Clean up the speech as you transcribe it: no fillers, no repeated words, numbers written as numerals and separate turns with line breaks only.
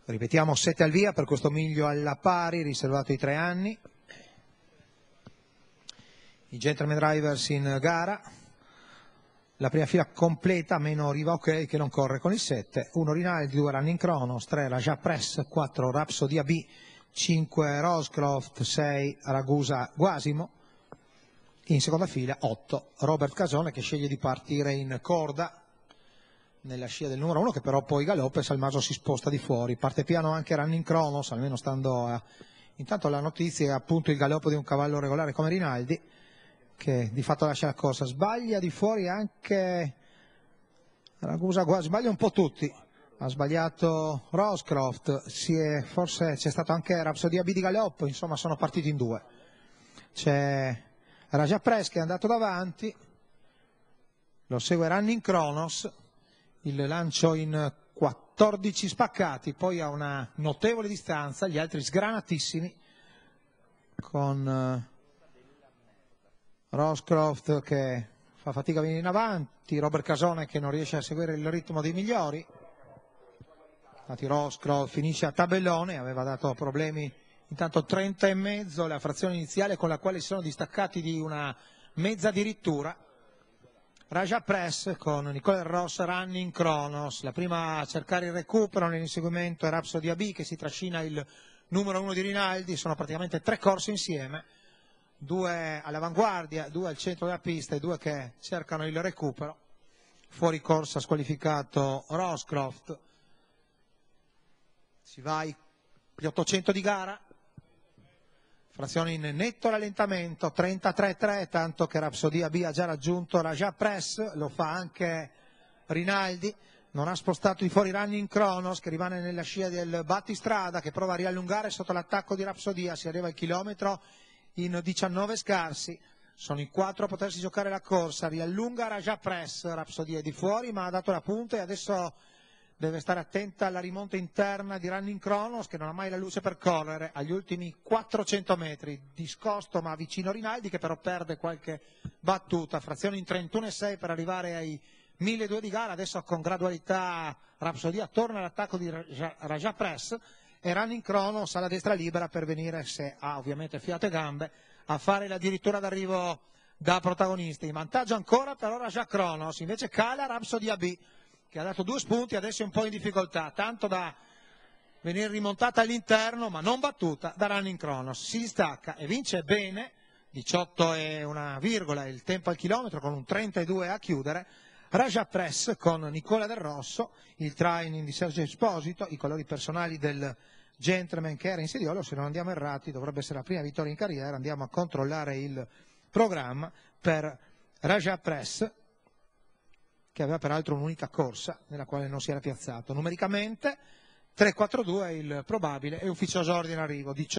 Ripetiamo 7 al via per questo miglio alla pari, riservato ai 3 anni. I Gentleman Drivers in gara. La prima fila completa, meno Riva OK che non corre con il 7. 1 Rinaldi, 2 Running Chronos, 3 Raja Press, 4 Rhapsody AB, 5 Rosecroft, 6 Ragusa Guasimo. In seconda fila 8 Robert Casone, che sceglie di partire in corda nella scia del numero 1, che però poi galoppa e Salmaso si sposta di fuori. Parte piano anche Running Chronos, almeno stando a... Intanto la notizia è appunto il galoppo di un cavallo regolare come Rinaldi, che di fatto lascia la corsa. Sbaglia di fuori anche Ragusa Guasimo, sbaglia un po' tutti. Ha sbagliato Rosecroft, forse c'è stato anche Rhapsody AB di galoppo, insomma sono partiti in due. C'è Raja Press che è andato davanti, lo segue Running Chronos, il lancio in 14 spaccati, poi a una notevole distanza, gli altri sgranatissimi, con Rosecroft che fa fatica a venire in avanti, Robert Casone che non riesce a seguire il ritmo dei migliori. Infatti Rosecroft finisce a tabellone, aveva dato problemi intanto 30,5, la frazione iniziale con la quale si sono distaccati di una mezza addirittura. Raja Press con Nicola Ross, Running Chronos, la prima a cercare il recupero nell'inseguimento è Rhapsody AB che si trascina il numero 1 di Rinaldi. Sono praticamente 3 corse insieme, 2 all'avanguardia, 2 al centro della pista e 2 che cercano il recupero. Fuori corsa squalificato Rosecroft. Si va agli 800 di gara, frazione in netto rallentamento, 33,3, tanto che Rhapsody AB ha già raggiunto Raja Press, lo fa anche Rinaldi, non ha spostato di fuori Running Chronos che rimane nella scia del battistrada, che prova a riallungare sotto l'attacco di Rhapsody, si arriva al chilometro in 19 scarsi, sono in 4 a potersi giocare la corsa, riallunga Raja Press, Rhapsody è di fuori ma ha dato la punta e adesso deve stare attenta alla rimonta interna di Running Chronos che non ha mai la luce per correre. Agli ultimi 400 metri discosto ma vicino Rinaldi, che però perde qualche battuta, frazione in 31,6 per arrivare ai 1.200 di gara. Adesso con gradualità Rhapsody torna all'attacco di Raja Press e Running Chronos alla destra libera per venire, se ha ovviamente fiato e gambe, a fare addirittura d'arrivo da protagonista. In vantaggio ancora però Raja Chronos, invece cala Rhapsody AB che ha dato 2 spunti, adesso è un po' in difficoltà, tanto da venire rimontata all'interno ma non battuta da Running Chronos. Si distacca e vince bene, 18,1 il tempo al chilometro con un 32 a chiudere. Raja Press con Nicola Del Rosso, il training di Sergio Esposito, i colori personali del Gentleman che era in sediolo. Se non andiamo errati dovrebbe essere la prima vittoria in carriera. Andiamo a controllare il programma per Raja Press, che aveva peraltro un'unica corsa nella quale non si era piazzato. Numericamente 3-4-2 il probabile e ufficioso ordine in arrivo.